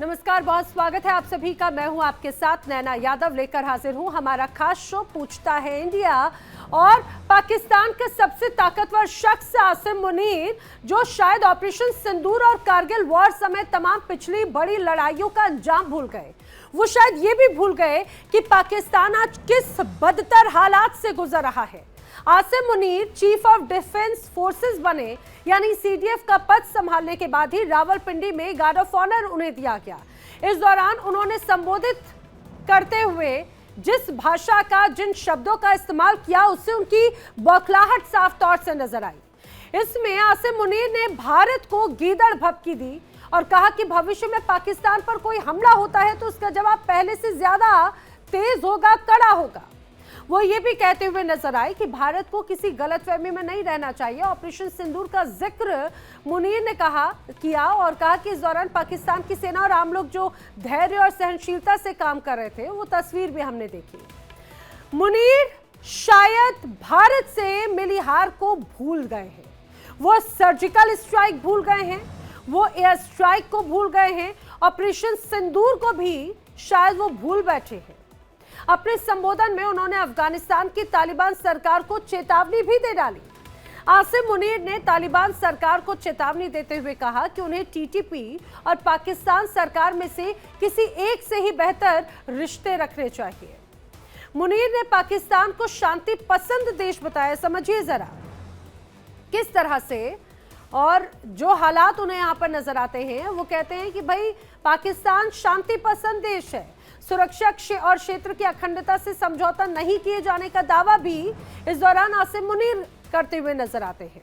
नमस्कार, बहुत स्वागत है आप सभी का। मैं हूं आपके साथ नैना यादव, लेकर हाजिर हूं हमारा खास शो पूछता है इंडिया। और पाकिस्तान के सबसे ताकतवर शख्स आसिम मुनीर, जो शायद ऑपरेशन सिंदूर और कारगिल वॉर समेत तमाम पिछली बड़ी लड़ाइयों का अंजाम भूल गए। वो शायद ये भी भूल गए कि पाकिस्तान आज किस बदतर हालात से गुजर रहा है। Asim Munir chief of defence forces बने, यानी सीडीएफ का पद संभालने के बाद ही रावलपिंडी में गार्ड ऑफ ऑनर उन्हें दिया गया। इस दौरान उन्होंने संबोधित करते हुए जिस भाषा का, जिन शब्दों का इस्तेमाल किया, उससे उनकी बौखलाहट साफ तौर से नजर आई। इसमें आसिम मुनीर ने भारत को गीदड़ भभकी दी और कहा कि भविष्य में पाकिस्तान पर कोई हमला होता है तो उसका जवाब पहले से ज्यादा तेज होगा, कड़ा होगा। वो ये भी कहते हुए नजर आए कि भारत को किसी गलतफहमी में नहीं रहना चाहिए। ऑपरेशन सिंदूर का जिक्र मुनीर ने किया और कहा कि इस दौरान पाकिस्तान की सेना और आम लोग जो धैर्य और सहनशीलता से काम कर रहे थे, वो तस्वीर भी हमने देखी। मुनीर शायद भारत से मिली हार को भूल गए हैं, वो सर्जिकल स्ट्राइक भूल गए हैं, वो एयर स्ट्राइक को भूल गए हैं, ऑपरेशन सिंदूर को भी शायद वो भूल बैठे हैं। अपने संबोधन में उन्होंने अफगानिस्तान की तालिबान सरकार को चेतावनी भी दे डाली। आसिम मुनीर ने तालिबान सरकार को चेतावनी देते हुए कहा कि उन्हें टीटीपी और पाकिस्तान सरकार में से किसी एक से ही बेहतर रिश्ते रखने चाहिए। मुनीर ने पाकिस्तान को शांति पसंद देश बताया। समझिए जरा किस तरह से, और जो हालात उन्हें यहाँ पर नजर आते हैं, वो कहते हैं कि भाई पाकिस्तान शांति पसंद देश है, सुरक्षा और क्षेत्र की अखंडता से समझौता नहीं किए जाने का दावा भी इस दौरान आसिम मुनीर करते हुए नजर आते हैं।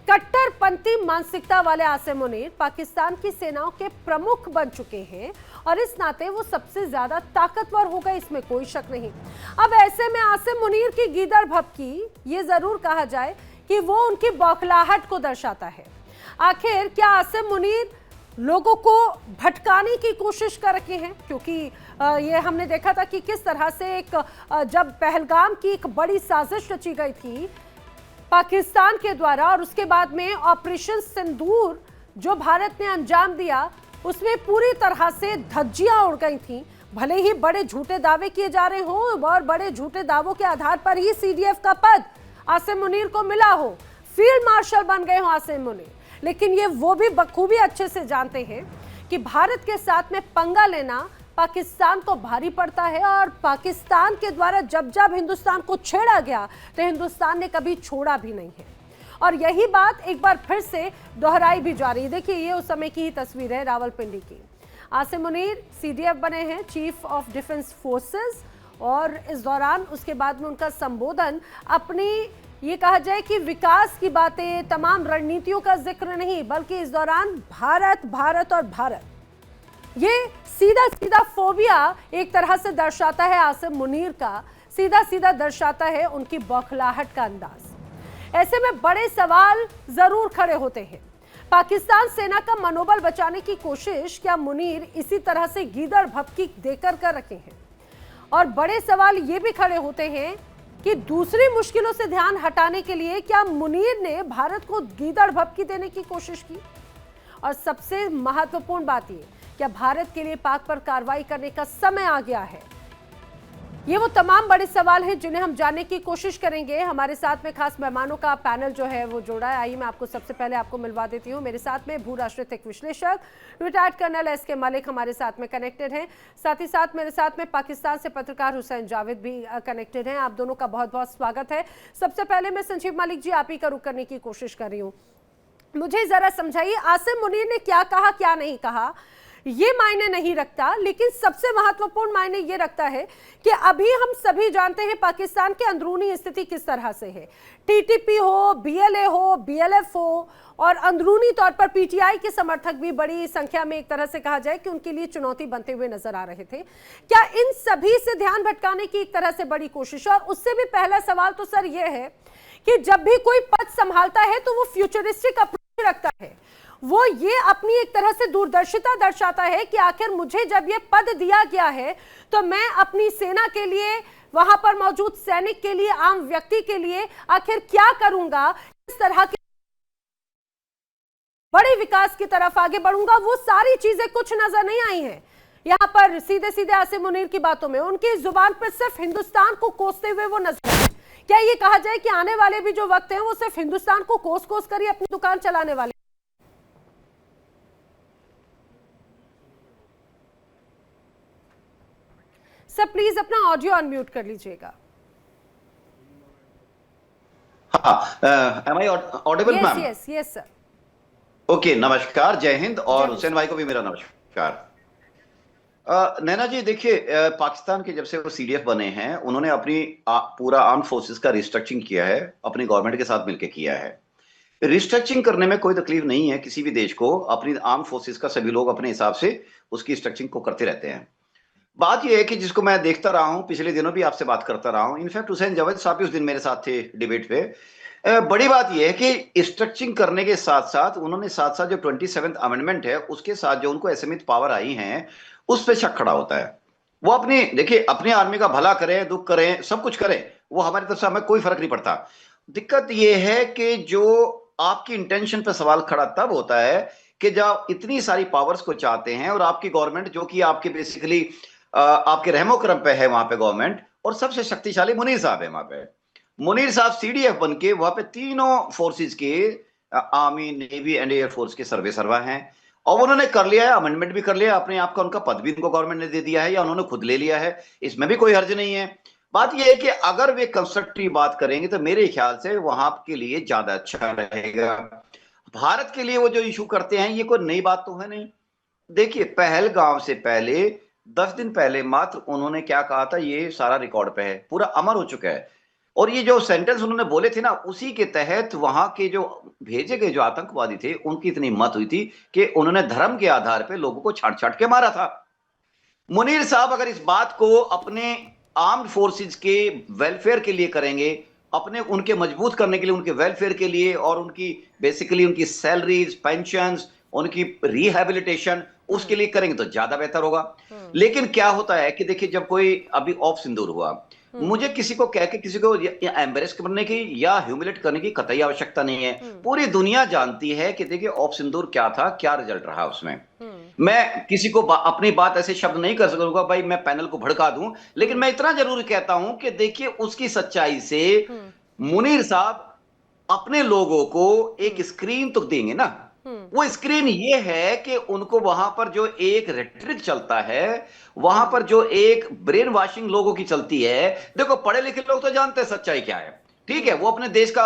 कट्टरपंथी मानसिकता वाले आसिम मुनीर पाकिस्तान की सेनाओं के प्रमुख बन चुके हैं और इस नाते वो सबसे ज्यादा ताकतवर हो गए, इसमें कोई शक नहीं। अब ऐसे में आसिम मुनीर की गीदड़ भभकी, ये जरूर कहा जाए कि वो उनकी बौखलाहट को दर्शाता है। आखिर क्या आसिम मुनीर लोगों को भटकाने की कोशिश कर रहे हैं? क्योंकि ये हमने देखा था कि किस तरह से जब पहलगाम की एक बड़ी साजिश रची गई थी पाकिस्तान के द्वारा, और उसके बाद में ऑपरेशन सिंदूर जो भारत ने अंजाम दिया, उसमें पूरी तरह से धज्जियां उड़ गई थी। भले ही बड़े झूठे दावे किए जा रहे हों और बड़े झूठे दावों के आधार पर ही सीडीएफ का पद आसिम मुनीर को मिला हो, फील्ड मार्शल बन गए हो आसिम मुनीर, लेकिन ये वो भी बखूबी अच्छे से जानते हैं कि भारत के साथ में पंगा लेना पाकिस्तान को भारी पड़ता है, और पाकिस्तान के द्वारा जब जब हिंदुस्तान को छेड़ा गया तो हिंदुस्तान ने कभी छोड़ा भी नहीं है। और यही बात एक बार फिर से दोहराई भी जा रही है। देखिए, ये उस समय की ही तस्वीर है रावलपिंडी की। आसिम मुनीर सीडीएफ बने हैं, चीफ ऑफ डिफेंस फोर्सेस, और इस दौरान उसके बाद में उनका संबोधन अपनी, ये कहा जाए कि विकास की बातें, तमाम रणनीतियों का जिक्र नहीं, बल्कि इस दौरान भारत भारत और भारत, ये सीधा सीधा फोबिया एक तरह से दर्शाता है आसिम मुनीर का, सीधा सीधा दर्शाता है उनकी बौखलाहट का अंदाज। ऐसे में बड़े सवाल जरूर खड़े होते हैं। पाकिस्तान सेना का मनोबल बचाने की कोशिश क्या मुनीर इसी तरह से गीदड़ भभकी देकर कर रखे हैं? और बड़े सवाल ये भी खड़े होते हैं कि दूसरी मुश्किलों से ध्यान हटाने के लिए क्या मुनीर ने भारत को गीदड़ भभकी देने की कोशिश की? और सबसे महत्वपूर्ण बात ये, क्या भारत के लिए पाक पर कार्रवाई करने का समय आ गया है? ये वो तमाम बड़े सवाल हैं जिन्हें हम जानने की कोशिश करेंगे। हमारे साथ में खास मेहमानों का पैनल जो है वो जोड़ा है। आइए मैं आपको सबसे पहले मिलवा देती हूँ। मेरे साथ में भू राजनीतिक विश्लेषक रिटायर्ड कर्नल एस.के. मलिक हमारे साथ में कनेक्टेड हैं। साथ ही साथ मेरे साथ में पाकिस्तान से पत्रकार हुसैन जावेद भी कनेक्टेड हैं। आप दोनों का बहुत बहुत स्वागत है। सबसे पहले मैं संजीव मलिक जी, आप ही का रुख करने की कोशिश कर रही हूँ। मुझे जरा समझाइए, आसिम मुनीर ने क्या कहा, क्या नहीं कहा, ये मायने नहीं रखता, लेकिन सबसे महत्वपूर्ण मायने ये रखता है कि अभी हम सभी जानते हैं पाकिस्तान की अंदरूनी स्थिति किस तरह से है। टीटीपी हो, बीएलए हो, बीएलएफ हो, और अंदरूनी तौर पर पीटीआई के समर्थक भी बड़ी संख्या में, एक तरह से कहा जाए कि उनके लिए चुनौती बनते हुए नजर आ रहे थे। क्या इन सभी से ध्यान भटकाने की एक तरह से बड़ी कोशिश? और उससे भी पहला सवाल तो सर ये है कि जब भी कोई पद संभालता है तो वो फ्यूचरिस्टिक अप्रोच रखता है, वो ये अपनी एक तरह से दूरदर्शिता दर्शाता है कि आखिर मुझे जब ये पद दिया गया है तो मैं अपनी सेना के लिए, वहां पर मौजूद सैनिक के लिए, आम व्यक्ति के लिए आखिर क्या करूंगा, इस तरह की बड़े विकास की तरफ आगे बढ़ूंगा, वो सारी चीजें कुछ नजर नहीं आई हैं यहाँ पर सीधे सीधे आसिम मुनीर की बातों में। उनकी जुबान पर सिर्फ हिंदुस्तान को कोसते हुए वो नजर आए। क्या ये कहा जाए कि आने वाले भी जो वक्त है वो सिर्फ हिंदुस्तान को कोस कोस कर ही अपनी दुकान चलाने वाले? सर प्लीज अपना ऑडियो अनम्यूट कर लीजिएगा। हाँ, am I audible ma'am? Yes yes sir. Okay, नमस्कार, जय हिंद, और हुसैन भाई को भी मेरा नमस्कार। नैना जी देखिए, पाकिस्तान के जब से वो सीडीएफ बने हैं, उन्होंने अपनी पूरा आर्म फोर्सेस का रिस्ट्रक्चरिंग किया है, अपनी गवर्नमेंट के साथ मिलकर किया है। रिस्ट्रक्चरिंग करने में कोई तकलीफ नहीं है किसी भी देश को, अपनी आर्म फोर्सेस का सभी लोग अपने हिसाब से उसकी स्ट्रक्चरिंग को करते रहते हैं। बात यह है कि जिसको मैं देखता रहा हूं, पिछले दिनों भी आपसे बात करता रहा हूं, इनफैक्ट हुसैन जावेद साहब भी उस दिन मेरे साथ थे डिबेट पे। बड़ी बात यह है कि स्ट्रक्चरिंग करने के साथ साथ उन्होंने साथ साथ जो 27th अमेंडमेंट है उसके साथ जो उनको असीमित पावर आई हैं उस पर शक खड़ा होता है। वो अपनी देखिए अपनी आर्मी का भला करें, दुख करें, सब कुछ करें, वो हमारी तरफ से हमें कोई फर्क नहीं पड़ता। दिक्कत यह है कि जो आपकी इंटेंशन पर सवाल खड़ा तब होता है कि जब इतनी सारी पावर्स को चाहते हैं और आपकी गवर्नमेंट जो कि आपके बेसिकली आपके रहमो करम पे है वहां पे गवर्नमेंट, और सबसे शक्तिशाली मुनीर साहब है वहां पे। मुनीर साहब सीडीएफ बन के वहां पे तीनों फोर्सेस के आर्मी, नेवी एंड एयरफोर्स के सर्वा हैं, और उन्होंने कर लिया है, अमेंडमेंट भी कर लिया अपने आप का, उनका पद भी उनको गवर्नमेंट ने दे दिया है या उन्होंने खुद ले लिया है, इसमें भी कोई हर्ज नहीं है। बात यह है कि अगर वे कंस्ट्रक्टिव बात करेंगे तो मेरे ख्याल से वहां के लिए ज्यादा अच्छा रहेगा। भारत के लिए वो जो इशू करते हैं ये कोई नई बात तो है नहीं। देखिए पहलगाम से पहले 10 दिन पहले मात्र उन्होंने क्या कहा था, ये सारा रिकॉर्ड पे है, पूरा अमर हो चुका है। और ये जो सेंटेंस उन्होंने बोले थे ना, उसी के तहत वहां के जो भेजे गए जो आतंकवादी थे उनकी इतनी हिम्मत हुई थी कि उन्होंने धर्म के आधार पे लोगों को छाट छाट के मारा था। मुनीर साहब अगर इस बात को अपने आर्म्ड फोर्सेस के वेलफेयर के लिए करेंगे, अपने उनके मजबूत करने के लिए, उनके वेलफेयर के लिए, और उनकी बेसिकली उनकी सैलरीज, पेंशंस, उनकी रिहेबिलिटेशन, उसके लिए करेंगे तो ज्यादा बेहतर होगा। लेकिन क्या होता है कि देखिए जब कोई अभी ऑफ सिंदूर हुआ, मुझे किसी को कह के किसी को एम्बेरस करने की या ह्यूमिलेट करने की कतई आवश्यकता नहीं है। पूरी दुनिया जानती है कि देखिए ऑफ सिंदूर क्या था, क्या रिजल्ट रहा उसमें। मैं किसी को अपनी बात ऐसे शब्द नहीं कर सकूंगा भाई मैं पैनल को भड़का दूं, लेकिन मैं इतना जरूर कहता हूं कि देखिए उसकी सच्चाई से मुनीर साहब अपने लोगों को एक स्क्रीन तो देंगे ना। वो स्क्रीन ये है कि उनको वहां पर जो एक रेटरिक चलता है, वहां पर जो एक ब्रेन वॉशिंग लोगों की चलती है, देखो पढ़े लिखे लोग तो जानते हैं सच्चाई क्या है, ठीक है, वो अपने देश का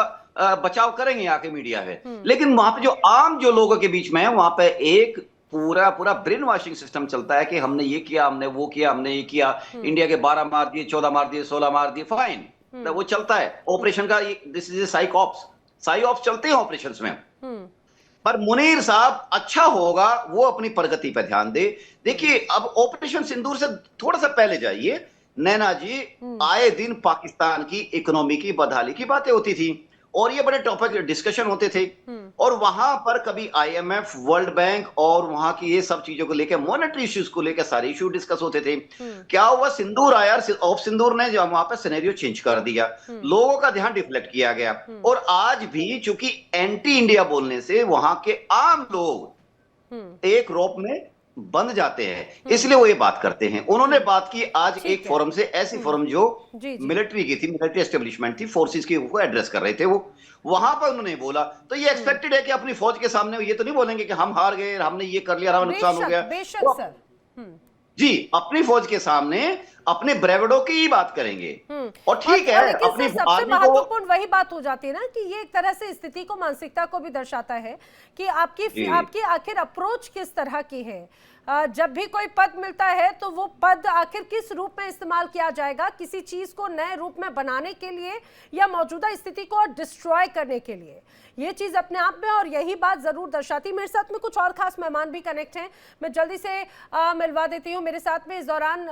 बचाव करेंगे आके मीडिया में, लेकिन वहां पे जो आम जो लोगों के बीच में है वहां पे एक पूरा पूरा ब्रेन वॉशिंग सिस्टम चलता है कि हमने ये किया, हमने वो किया, हमने ये किया, इंडिया के 12 मार दिए, 14 मार दिए, 16 मार दिए, फाइन, वो चलता है ऑपरेशन का। दिस इज साइक ऑप्स चलते हैं ऑपरेशन में। पर मुनीर साहब अच्छा होगा वो अपनी प्रगति पर ध्यान दे। देखिए अब ऑपरेशन सिंदूर से थोड़ा सा पहले जाइए नैना जी, आए दिन पाकिस्तान की इकोनॉमी की बदहाली की बातें होती थी और ये बड़े टॉपिक डिस्कशन होते थे, और वहां पर कभी आईएमएफ, वर्ल्ड बैंक और वहां की ये सब चीजों को लेकर, मॉनेटरी इश्यूज को लेकर सारे इश्यू डिस्कस होते थे। क्या हुआ, सिंदूर आया, ऑफ सिंदूर ने जो वहां पर सिनेरियो चेंज कर दिया, लोगों का ध्यान डिफ्लेक्ट किया गया, और आज भी चूंकि एंटी इंडिया बोलने से वहां के आम लोग एक रोप में बंद जाते हैं, इसलिए वो ये बात करते हैं। उन्होंने बात की आज एक फोरम से, ऐसी फोरम जो मिलिट्री की थी, मिलिट्री एस्टेब्लिशमेंट थी, फोर्सेस की को एड्रेस कर रहे थे, वो वहां पर उन्होंने बोला, तो ये एक्सपेक्टेड है कि अपनी फौज के सामने ये तो नहीं बोलेंगे कि हम हार गए, हमने ये कर लिया, हमें नुकसान हो गया। बेशक सर, जी अपनी फौज के सामने अपने ब्रेवडो की ही बात करेंगे, और ठीक है अपनी सबसे महत्वपूर्ण वही बात हो जाती है ना कि ये एक तरह से स्थिति को, मानसिकता को भी दर्शाता है कि आपकी आखिर अप्रोच किस तरह की है। जब भी कोई पद मिलता है तो वो पद आखिर किस रूप में इस्तेमाल किया जाएगा, किसी चीज को नए रूप में बनाने के लिए या मौजूदा स्थिति को डिस्ट्रॉय करने के लिए, ये चीज अपने आप में, और यही बात जरूर दर्शाती। मेरे साथ में कुछ और खास मेहमान भी कनेक्ट हैं, मैं जल्दी से मिलवा देती हूँ। मेरे साथ में इस दौरान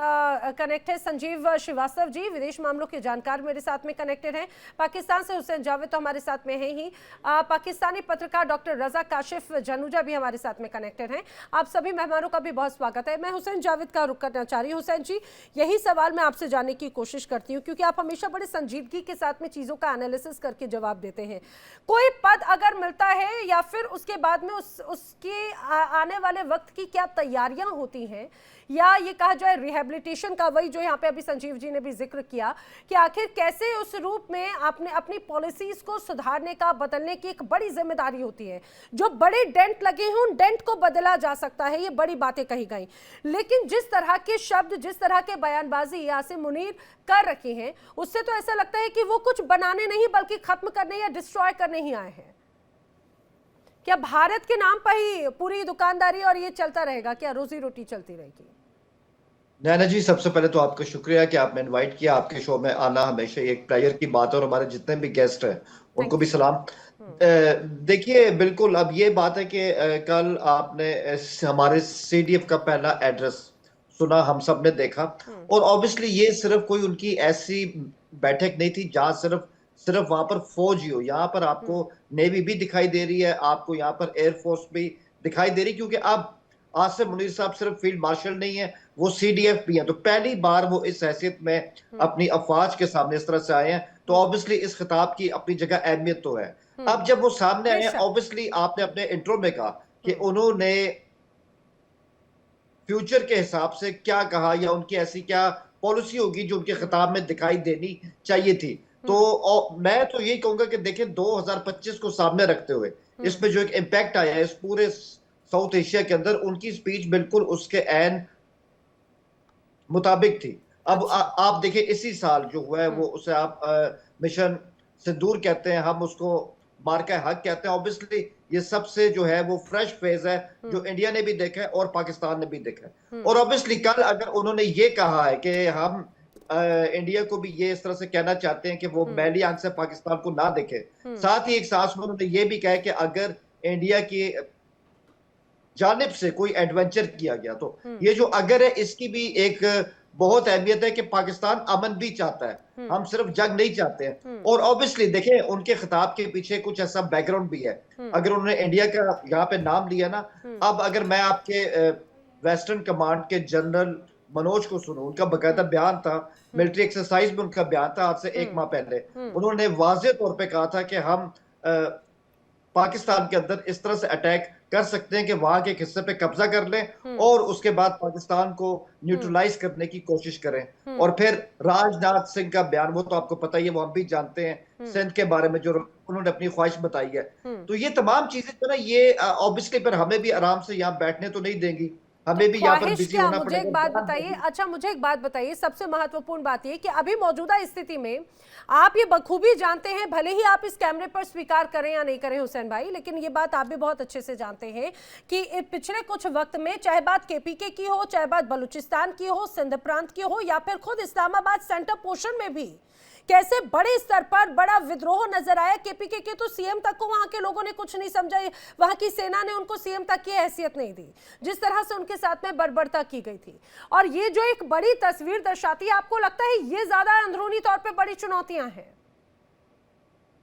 कनेक्ट है संजीव श्रीवास्तव जी, विदेश मामलों के जानकार मेरे साथ में कनेक्टेड हैं। पाकिस्तान से हुसैन जावेद तो हमारे साथ में है ही, पाकिस्तानी पत्रकार डॉक्टर रजा काशिफ जनुजा भी हमारे साथ में कनेक्टेड हैं। आप सभी मेहमानों का भी बहुत स्वागत है। मैं हुसैन जावेद का रुख करना चाह रही हूँ। हुसैन जी, यही सवाल मैं आपसे जानने की कोशिश करती हूँ क्योंकि आप हमेशा बड़े संजीदगी के साथ में चीजों का एनालिसिस करके जवाब देते हैं। कोई बाद अगर मिलता है या फिर उसके बाद में उसके आने वाले वक्त की क्या तैयारियां होती हैं, या ये कहा जाए रिहेबिलिटेशन का, वही जो यहाँ पे अभी संजीव जी ने भी जिक्र किया कि आखिर कैसे उस रूप में आपने अपनी पॉलिसीज को सुधारने का, बदलने की एक बड़ी जिम्मेदारी होती है। जो बड़े डेंट लगे हैं उन डेंट को बदला जा सकता है, ये बड़ी बातें कही गई, लेकिन जिस तरह के शब्द, जिस तरह के बयानबाजी आसिम मुनीर कर रखे हैं, उससे तो ऐसा लगता है कि वो कुछ बनाने नहीं बल्कि खत्म करने या डिस्ट्रॉय करने ही आए हैं। क्या भारत के नाम पर ही पूरी दुकानदारी और ये चलता रहेगा? क्या रोजी रोटी चलती रहेगी? नैना जी, सबसे पहले तो आपका शुक्रिया कि आपने इनवाइट किया। आपके शो में आना हमेशा एक प्लेजर की बात है, और हमारे जितने भी गेस्ट हैं उनको भी सलाम। देखिए, बिल्कुल अब ये बात है कि कल आपने हमारे सीडीएफ का पहला एड्रेस सुना, हम सब ने देखा, और ऑब्वियसली ये सिर्फ कोई उनकी ऐसी बैठक नहीं थी जहां सिर्फ वहां पर फौज ही हो। यहाँ पर आपको नेवी भी दिखाई दे रही है, आपको यहाँ पर एयरफोर्स भी दिखाई दे रही है, क्योंकि अब आसिम मुनीर साहब सिर्फ फील्ड मार्शल नहीं है, वो सीडीएफ भी हैं। तो पहली बार वो इस हैसियत में अपनी अफवाज के सामने इस तरह से आए हैं, तो ऑब्वियसली इस खिताब की अपनी जगह अहमियत तो है। अब जब वो सामने आए हैं, ऑब्वियसली आपने अपने इंट्रो में कहा कि उन्होंने फ्यूचर के हिसाब से क्या कहा, या उनकी ऐसी क्या पॉलिसी होगी जो उनके खिताब में दिखाई देनी चाहिए थी। तो मैं तो यही कहूंगा कि देखें, 2025 को सामने रखते हुए इसमें जो एक इम्पैक्ट आया है इस पूरे साउथ एशिया के अंदर, उनकी स्पीच बिल्कुल उसके ऐन मुताबिक थी। अब आप देखिए, इसी साल जो हुआ है वो उसे आप मिशन सिंदूर कहते हैं, हम उसको मार्का हक कहते हैं। ऑब्वियसली ये सबसे जो है वो फ्रेश फेज है जो इंडिया ने भी देखा है और पाकिस्तान ने भी देखा है। और ऑब्वियसली कल अगर उन्होंने ये कहा है कि हम इंडिया को भी ये इस तरह से कहना चाहते हैं कि वो मैली आंख से पाकिस्तान को ना देखे, साथ ही एक सांस में उन्होंने ये भी कहा कि अगर इंडिया की जानिब से कोई एडवेंचर किया गया तो ये जो अगर है इसकी भी एक बहुत अहमियत है कि पाकिस्तान अमन भी चाहता है, हम सिर्फ जंग नहीं चाहते हैं। और ऑब्वियसली देखें, उनके खिताब के पीछे कुछ ऐसा बैकग्राउंड भी है। अगर उन्होंने इंडिया का यहाँ पे नाम लिया ना, अब अगर मैं आपके वेस्टर्न कमांड के जनरल मनोज को सुनूं, उनका बकायदा बयान था, मिलिट्री एक्सरसाइज में उनका बयान था आज से 1 माह पहले। उन्होंने वाज़ेह तौर पे कहा था कि हम पाकिस्तान के अंदर इस तरह से अटैक कर सकते हैं कि वहां के हिस्से पे कब्जा कर लें और उसके बाद पाकिस्तान को न्यूट्रलाइज करने की कोशिश करें। और फिर राजनाथ सिंह का बयान, वो तो आपको पता ही है, वो हम भी जानते हैं, सिंध के बारे में जो उन्होंने अपनी ख्वाहिश बताई है। तो ये तमाम चीजें जो ना, ये ऑब्वियसली पर हमें भी आराम से यहाँ बैठने तो नहीं देंगी, हमें भी यहाँ पर बिजी होना पड़ेगा। मुझे एक बात बताइए, अच्छा मुझे एक बात बताइए, सबसे महत्वपूर्ण बात ये कि अभी मौजूदा स्थिति में आप ये बखूबी जानते हैं, भले ही आप इस कैमरे पर स्वीकार करें या नहीं करें हुसैन भाई, लेकिन ये बात आप भी बहुत अच्छे से जानते हैं कि पिछले कुछ वक्त में चाहे बात केपीके की हो, चाहे बात बलूचिस्तान की हो, सिंध प्रांत की हो, या फिर खुद इस्लामाबाद सेंटर पोर्शन में भी कैसे बड़े स्तर पर बड़ा विद्रोह नजर आया। केपीके के तो सीएम तक को वहां के लोगों ने कुछ नहीं समझा, वहां की सेना ने उनको सीएम तक की हैसियत नहीं दी, जिस तरह से उनके साथ में बर्बरता की गई थी। और ये जो एक बड़ी तस्वीर दर्शाती है, आपको लगता है ये ज्यादा अंदरूनी तौर पे बड़ी चुनौतियां हैं?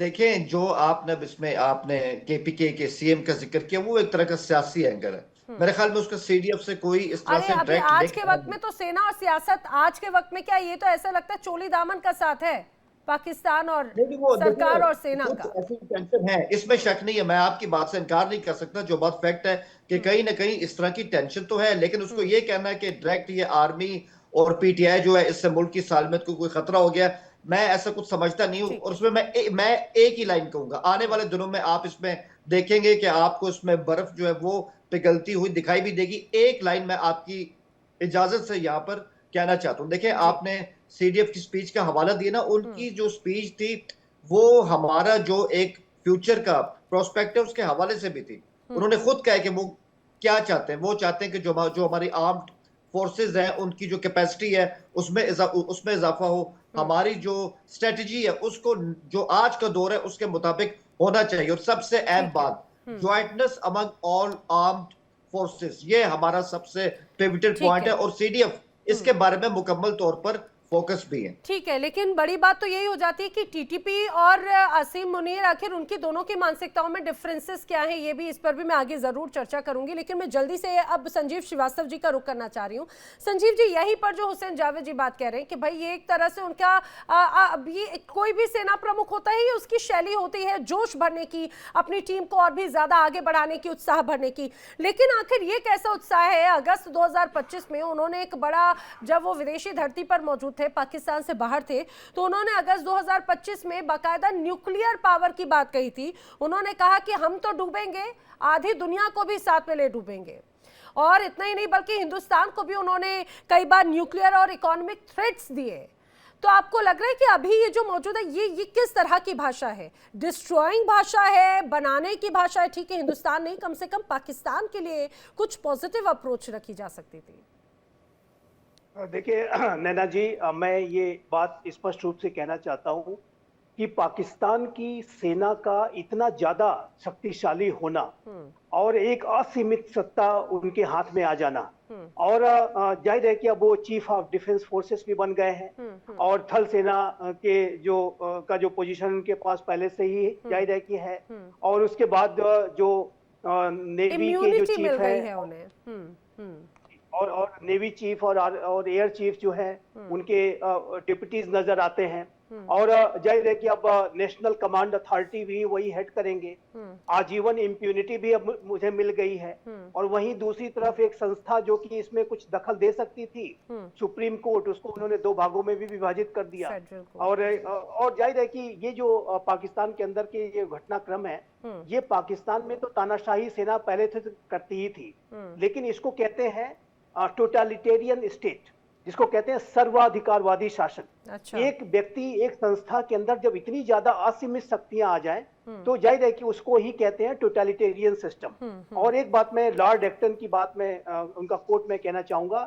देखें, जो आपने इसमें आपने केपीके के सीएम का जिक्र किया, वो एक तरह का सियासी एंगल है। मेरे ख्याल में उसका सीडीएफ से कोई इस तरह से डायरेक्ट आज के वक्त में तो सेना और सियासत, आज के वक्त में क्या ये तो ऐसा लगता है चोली दामन का साथ है पाकिस्तान और सरकार और सेना का। ऐसी टेंशन है, इसमें शक नहीं है, मैं आपकी बात से इनकार नहीं कर सकता। जो बात फैक्ट है कि कहीं ना कहीं इस तरह की टेंशन तो है, लेकिन उसको ये कहना है कि डायरेक्ट ये आर्मी और पीटीआई जो है इससे मुल्क की सालमियत को कोई खतरा हो गया, मैं ऐसा कुछ समझता नहीं हूं। और उसमें मैं एक ही लाइन कहूंगा, आने वाले दिनों में आप इसमें देखेंगे कि आपको इसमें बर्फ जो है वो पिघलती हुई दिखाई भी देगी। एक लाइन मैं आपकी इजाजत से यहाँ पर कहना चाहता हूँ। देखें, आपने सीडीएफ की स्पीच का हवाला दिया ना, उनकी जो स्पीच थी वो हमारा जो एक फ्यूचर का प्रोस्पेक्ट है उसके हवाले से भी थी। उन्होंने खुद कहा कि वो क्या चाहते हैं, वो चाहते हैं कि जो हमारी आर्म्ड फोर्सेस हैं उनकी जो कैपेसिटी है उसमें इजाफा हो, हमारी जो स्ट्रेटजी है उसको जो आज का दौर है उसके मुताबिक होना चाहिए। और सबसे अहम बात, jointness among all armed forces, ये हमारा सबसे पिवटल पॉइंट है। और सीडीएफ इसके बारे में मुकम्मल तौर पर फोकस भी है। ठीक है, लेकिन बड़ी बात तो यही हो जाती है कि टीटीपी और आसिम मुनीर, आखिर उनकी दोनों की मानसिकताओं में डिफरेंसेस क्या हैं, ये भी, इस पर भी मैं आगे जरूर चर्चा करूंगी। लेकिन मैं जल्दी से अब संजीव श्रीवास्तव जी का रुख करना चाह रही हूँ। संजीव जी, यहीं पर जो हुसैन जावेद जी बात कह रहे हैं कि भाई ये एक तरह से उनका ये कोई भी सेना प्रमुख होता है, ये उसकी शैली होती है जोश भरने की, अपनी टीम को और भी ज्यादा आगे बढ़ाने की, उत्साह भरने की। लेकिन आखिर ये कैसा उत्साह है? अगस्त 2025 में उन्होंने एक बड़ा, जब वो विदेशी धरती पर मौजूद थे, पाकिस्तान से बाहर थे, तो उन्होंने अगस्त 2025 में बाकायदा न्यूक्लियर पावर की बात कही थी। उन्होंने कहा कि हम तो डूबेंगे, आधी दुनिया को भी साथ में ले डूबेंगे। और इतना ही नहीं, बल्कि हिंदुस्तान को भी उन्होंने कई बार न्यूक्लियर और इकोनॉमिक थ्रेट्स दिए। तो आपको लग रहा है कि अभी ये जो मौजूद है, ये किस तरह की भाषा है? डिस्ट्रॉइंग भाषा है, बनाने की भाषा है? ठीक है, हिंदुस्तान नहीं, कम से कम पाकिस्तान के लिए कुछ पॉजिटिव अप्रोच रखी जा सकती थी। देखिए नैना जी, मैं ये बात स्पष्ट रूप से कहना चाहता हूँ कि पाकिस्तान की सेना का इतना ज्यादा शक्तिशाली होना और एक असीमित सत्ता उनके हाथ में आ जाना, और जाहिर है कि अब वो चीफ ऑफ डिफेंस फोर्सेस भी बन गए हैं, और थल सेना के जो पोजीशन उनके पास पहले से ही जाहिर है कि है, और उसके बाद जो नेवी के जो चीफ है और नेवी चीफ और एयर चीफ जो है उनके डिप्यूटीज नजर आते हैं, और जाहिर है कि अब नेशनल कमांड अथॉरिटी भी वही हेड करेंगे। आजीवन इम्प्यूनिटी भी अब मुझे मिल गई है, और वहीं दूसरी तरफ एक संस्था जो कि इसमें कुछ दखल दे सकती थी, सुप्रीम कोर्ट, उसको उन्होंने 2 भागों में भी विभाजित कर दिया। और जाहिर है कि ये जो पाकिस्तान के अंदर के ये घटनाक्रम है, ये पाकिस्तान में तो तानाशाही सेना पहले से करती ही थी, लेकिन इसको कहते हैं टोटलिटेरियन स्टेट, जिसको कहते हैं सर्वाधिकारवादी शासन। अच्छा। एक व्यक्ति, एक संस्था के अंदर जब इतनी ज्यादा असीमित शक्तियां आ जाएं, तो जाहिर है कि उसको ही कहते हैं टोटलिटेरियन सिस्टम। और एक बात मैं लॉर्ड एक्टन की बात में उनका कोट में कहना चाहूंगा,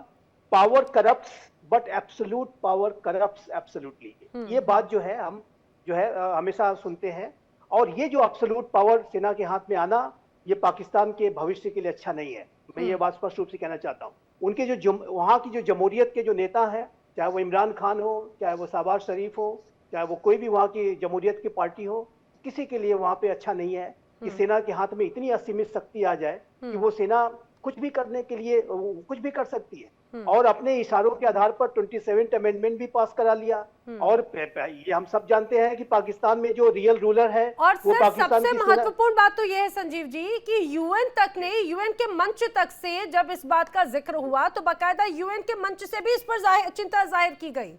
power corrupts but absolute power corrupts absolutely. ये बात जो है हम जो है हमेशा सुनते हैं, और ये जो एब्सोल्यूट पावर सेना के हाथ में आना, ये पाकिस्तान के भविष्य के लिए अच्छा नहीं है। मैं ये बात स्पष्ट रूप से कहना चाहता हूँ। उनके जो वहाँ की जो जमहूरियत के जो नेता हैं, चाहे वो इमरान खान हो, चाहे वो शहबाज शरीफ हो, चाहे वो कोई भी वहाँ की जमहूरियत की पार्टी हो, किसी के लिए वहाँ पे अच्छा नहीं है कि सेना के हाथ में इतनी असीमित शक्ति आ जाए कि वो सेना कुछ भी करने के लिए कुछ भी कर सकती है, और अपने इशारों के आधार पर 27th अमेंडमेंट भी पास करा लिया। और ये हम सब जानते हैं कि पाकिस्तान में जो रियल रूलर है, और वो सबसे महत्वपूर्ण बात तो ये है संजीव जी कि यूएन तक ने, यूएन के मंच तक से जब इस बात का जिक्र हुआ, तो बाकायदा यूएन के मंच से भी इस पर चिंता जाहिर की गई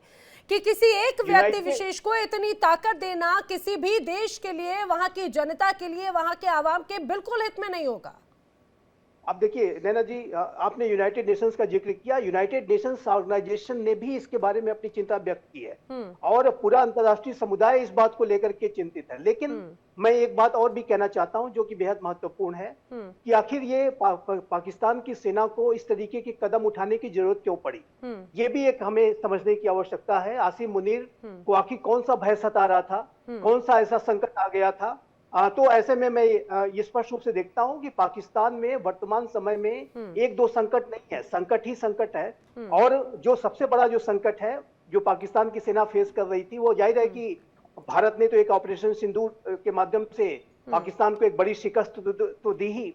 कि किसी एक व्यक्ति विशेष को इतनी ताकत देना किसी भी देश के लिए, वहां की जनता के लिए, वहां के आवाम के बिल्कुल हित में नहीं होगा। अब देखिए नैना जी, आपने यूनाइटेड नेशंस का जिक्र किया। यूनाइटेड नेशंस ऑर्गेनाइजेशन ने भी इसके बारे में अपनी चिंता व्यक्त की है, और पूरा अंतर्राष्ट्रीय समुदाय इस बात को लेकर के चिंतित है। लेकिन मैं एक बात और भी कहना चाहता हूं जो कि बेहद महत्वपूर्ण है, कि आखिर ये पाकिस्तान की सेना को इस तरीके के कदम उठाने की जरूरत क्यों पड़ी, ये भी एक हमें समझने की आवश्यकता है। आसिम मुनीर को आखिर कौन सा भय सता रहा था, कौन सा ऐसा संकट आ गया था? तो ऐसे में मैं ये स्पष्ट रूप से देखता हूं कि पाकिस्तान में वर्तमान समय में 1-2 संकट नहीं है, संकट ही संकट है। और जो सबसे बड़ा जो संकट है जो पाकिस्तान की सेना फेस कर रही थी, वो जाहिर है कि भारत ने तो एक ऑपरेशन सिंदूर के माध्यम से पाकिस्तान को एक बड़ी शिकस्त तो दी ही,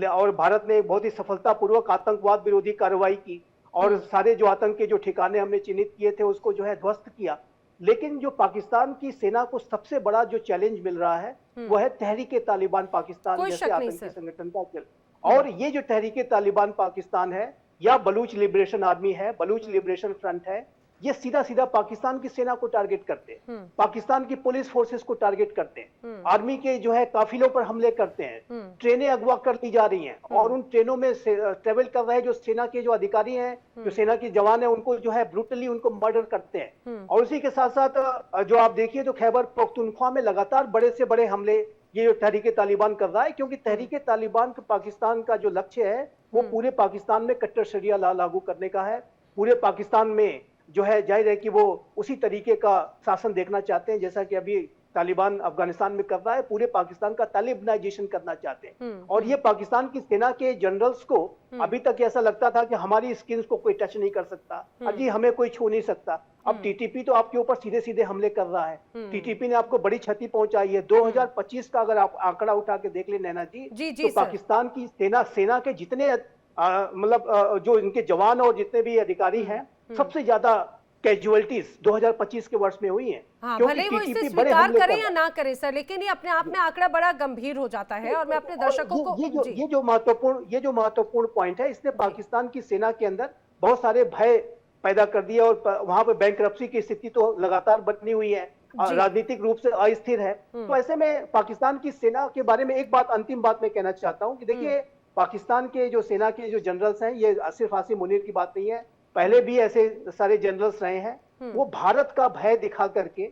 और भारत ने बहुत ही सफलतापूर्वक आतंकवाद विरोधी कार्रवाई की, और सारे जो आतंक के जो ठिकाने हमने चिन्हित किए थे उसको जो है ध्वस्त किया। लेकिन जो पाकिस्तान की सेना को सबसे बड़ा जो चैलेंज मिल रहा है, वो है तहरीके तालिबान पाकिस्तान जैसे आतंकी संगठन का। और ये जो तहरीके तालिबान पाकिस्तान है, या बलूच लिबरेशन आर्मी है, बलूच लिबरेशन फ्रंट है, ये सीधा सीधा पाकिस्तान की सेना को टारगेट करते हैं, पाकिस्तान की पुलिस फोर्सेस को टारगेट करते हैं, आर्मी के जो है काफिलों पर हमले करते हैं, ट्रेनें अगवा कर ली जा रही हैं, और उन ट्रेनों में ट्रेवल कर रहे जो सेना के जो अधिकारी हैं, जो सेना के जवान हैं, उनको जो है ब्रूटली उनको मर्डर करते हैं। और उसी के साथ साथ जो आप देखिए तो खैबर पख्तूनख्वा में लगातार बड़े से बड़े हमले ये जो तहरीके तालिबान कर रहा है, क्योंकि तहरीके तालिबान का पाकिस्तान का जो लक्ष्य है वो पूरे पाकिस्तान में कट्टर शरिया ला लागू करने का है। पूरे पाकिस्तान में जो है जाहिर है कि वो उसी तरीके का शासन देखना चाहते हैं जैसा कि अभी तालिबान अफगानिस्तान में कर रहा है, पूरे पाकिस्तान का तालिबानाइजेशन करना चाहते हैं। और ये पाकिस्तान की सेना के जनरल्स को अभी तक ऐसा लगता था कि हमारी स्किन्स को कोई टच नहीं कर सकता, अजी हमें कोई छू नहीं सकता। अब टीटीपी तो आपके ऊपर सीधे सीधे हमले कर रहा है। टीटीपी ने आपको बड़ी क्षति पहुंचाई है। 2025 का अगर आप आंकड़ा उठा के देख ले नैना जी, तो पाकिस्तान की सेना के जितने मतलब जो इनके जवान और जितने भी अधिकारी हैं, सबसे ज्यादा कैजुअलिटीज 2025 के वर्ष में हुई हैं। हाँ, भले ही वो इसे स्वीकार करें या ना करें सर, लेकिन ये अपने आप में आंकड़ा बड़ा गंभीर हो जाता है। और मैं अपने दर्शकों को ये जो महत्वपूर्ण पॉइंट है, इसने पाकिस्तान की सेना के अंदर बहुत सारे भय पैदा कर दिया और वहां पे बैंकरप्सी की स्थिति तो लगातार बनी हुई है, राजनीतिक रूप से अस्थिर है। तो ऐसे में पाकिस्तान की सेना के बारे में एक बात, अंतिम बात मैं कहना चाहता हूं कि देखिए, पाकिस्तान के जो सेना के जो जनरल्स हैं, ये सिर्फ आसिम मुनीर की बात नहीं है, पहले भी ऐसे सारे जनरल्स रहे हैं। वो भारत का भय दिखा करके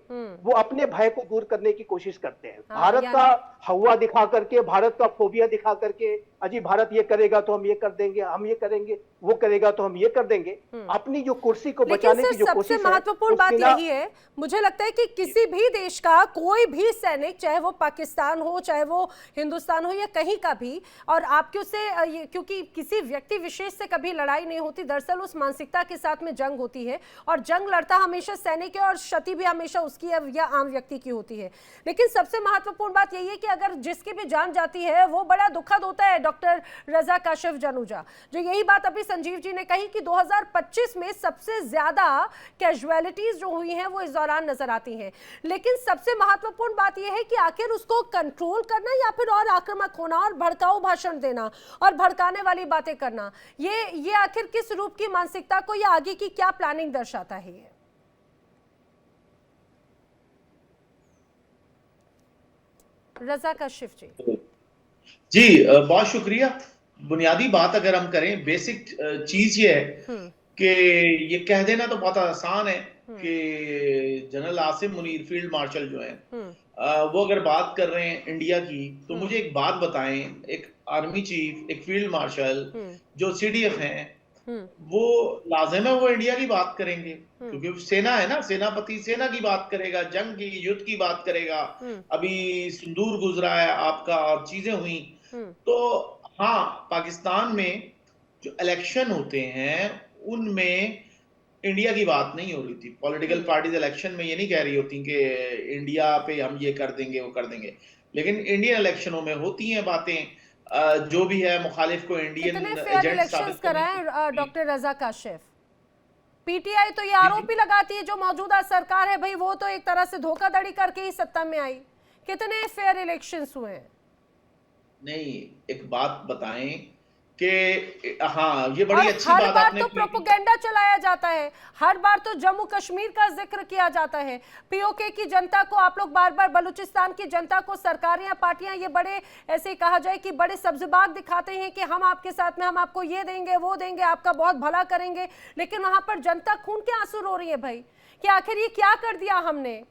वो अपने भय को दूर करने की कोशिश करते हैं। भारत का हवा दिखा करके, भारत का फोबिया दिखा करके, अजी भारत ये करेगा तो हम ये कर देंगे, हम ये करेंगे, वो करेगा तो हम ये कर देंगे, अपनी जो कुर्सी को बचाने की जो कोशिश है। सबसे महत्वपूर्ण बात यही है, मुझे लगता है कि किसी भी देश का कोई भी सैनिक, चाहे वो पाकिस्तान हो, चाहे वो हिंदुस्तान हो या कहीं का भी, और आपके उससे, क्योंकि किसी व्यक्ति विशेष से कभी लड़ाई नहीं होती, दरअसल उस मानसिकता के साथ में जंग होती है, और जंग लड़ता हमेशा सैनिक है और क्षति भी हमेशा उसकी या आम व्यक्ति की होती है। लेकिन सबसे महत्वपूर्ण बात यही है कि अगर जिसकी भी जान जाती है वो बड़ा दुखद होता है। डॉक्टर रजा काशिफ जनुजा, जो यही बात अभी संजीव जी ने कही कि 2025 में सबसे ज्यादा कैजुअलिटीज जो हुई हैं वो इस दौरान नजर आती हैं। लेकिन सबसे महत्वपूर्ण बात यह है कि आखिर उसको कंट्रोल करना या फिर और आक्रामक होना और भड़काऊ भाषण देना और भड़काने वाली बातें करना, ये आखिर किस रूप की मानसिकता को या आगे की क्या प्लानिंग दर्शाता है? ये रजा काशिफ जी बहुत शुक्रिया। बुनियादी बात अगर हम करें, बेसिक चीज ये है कि ये कह देना तो बहुत आसान है कि general Asim Munir field marshal जो है वो अगर बात कर रहे हैं इंडिया की, तो मुझे एक बात बताएं, एक आर्मी चीफ, एक फील्ड मार्शल जो सीडीएफ हैं, वो लाजिम है वो इंडिया की बात करेंगे, क्योंकि सेना है ना, सेनापति सेना की बात करेगा, जंग की, युद्ध की बात करेगा। अभी सिंदूर गुजरा है आपका और चीजें हुई। तो हाँ, पाकिस्तान में जो इलेक्शन होते हैं उनमें इंडिया की बात नहीं हो रही थी। पॉलिटिकल पार्टीज इलेक्शन में ये नहीं कह रही होती कि इंडिया पे हम ये कर देंगे वो कर देंगे, लेकिन इंडियन इलेक्शनों में होती हैं बातें, जो भी है मुखालिफ को इंडियन एजेंट साबित कराएं। डॉक्टर रजा काशिफ, पीटीआई तो ये आरोप ही लगाती है जो मौजूदा सरकार है, भाई वो तो एक तरह से धोखाधड़ी करके ही सत्ता में आई। कितने फेयर इलेक्शंस हुए हैं? नहीं, एक बात बताएं कि हाँ, ये बड़ी अच्छी बात आपने तो प्रोपेगेंडा चलाया जाता है, हर बार तो जम्मू कश्मीर का जिक्र किया जाता है, पीओके की जनता को आप लोग बार बार, बलूचिस्तान की जनता को सरकारें या पार्टियां ये बड़े ऐसे कहा जाए कि बड़े सब्ज़बाग दिखाते हैं कि हम आपके साथ में, हम आपको ये देंगे वो देंगे, आपका बहुत भला करेंगे, लेकिन वहां पर जनता खून के आंसू रो रही है भाई कि आखिर ये क्या कर दिया हमने।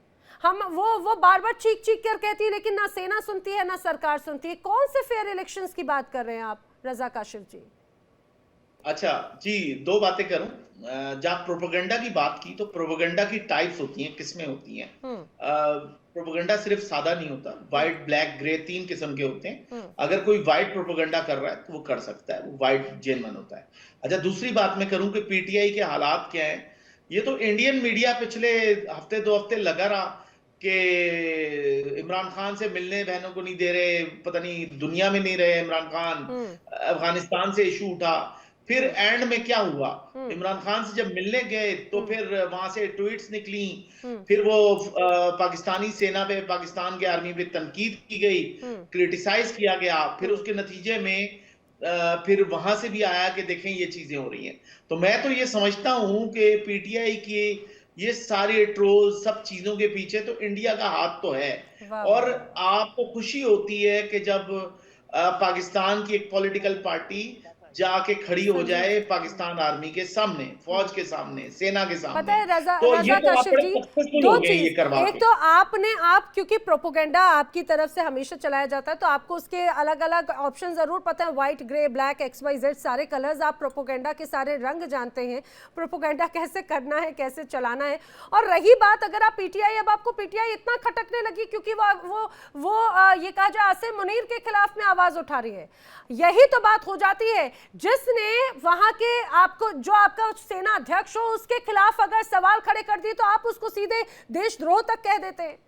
हम वो बार बार चीख चीख कर कहती है, लेकिन ना सेना सुनती है ना सरकार सुनती है। कौन से फेयर इलेक्शंस की बात कर रहे हैं आप रजा काशिफ जी? अच्छा जी, दो बातें करूं। जब प्रोपेगेंडा की बात की, तो प्रोपेगेंडा की टाइप्स होती हैं, किस्में होती हैं। प्रोपेगेंडा सिर्फ सादा नहीं होता, व्हाइट, ब्लैक, ग्रे, 3 किस्म के होते हैं। अगर कोई व्हाइट प्रोपेगेंडा कर रहा है तो वो कर सकता है, वो व्हाइट जेन्युइन होता है। अच्छा, दूसरी बात मैं करूं कि पीटीआई के हालात क्या हैं। ये तो इंडियन मीडिया पिछले हफ्ते 2 हफ्ते लगा रहा कि इमरान खान से मिलने बहनों को नहीं दे रहे, पता नहीं दुनिया में नहीं रहे इमरान खान, अफगानिस्तान से इशू उठा। फिर एंड में क्या हुआ, इमरान खान से जब मिलने गए तो फिर वहां से ट्वीट्स निकली, फिर वो पाकिस्तानी सेना पे, पाकिस्तान के आर्मी पे तनकीद की गई, क्रिटिसाइज किया गया। फिर उसके नतीजे में फिर वहां से भी आया कि देखें ये चीजें हो रही हैं। तो मैं तो ये समझता हूं कि पीटीआई की ये सारे ट्रोल, सब चीजों के पीछे तो इंडिया का हाथ तो है। और आपको खुशी होती है कि जब पाकिस्तान की एक पॉलिटिकल पार्टी जाके खड़ी हो जाए पाकिस्तान आर्मी के सामने, फौज के सामने, सेना के सामने। पता है तो ये रजा तो आप काशिफ बड़े जी, सक्सेसफुल दो हो गए ये चीज, करवा एक के। तो आप क्योंकि प्रोपोगेंडा आपकी तरफ से हमेशा चलाया जाता है तो आपको उसके अलग अलग ऑप्शन जरूर पता है, व्हाइट, ग्रे, ब्लैक, XYZ सारे कलर्स, आप प्रोपोगेंडा के सारे रंग जानते हैं, प्रोपोगेंडा कैसे करना है, कैसे चलाना है। और रही बात अगर आप पीटीआई, अब आपको पीटीआई इतना खटकने लगी क्योंकि वो ये कहा जाए आसिम मुनीर के खिलाफ में आवाज उठा रही है। यही तो बात हो जाती है, जिसने वहां के आपको, जो आपका सेना अध्यक्ष हो, उसके खिलाफ अगर सवाल खड़े कर दिए तो आप उसको सीधे देशद्रोह तक कह देते हैं।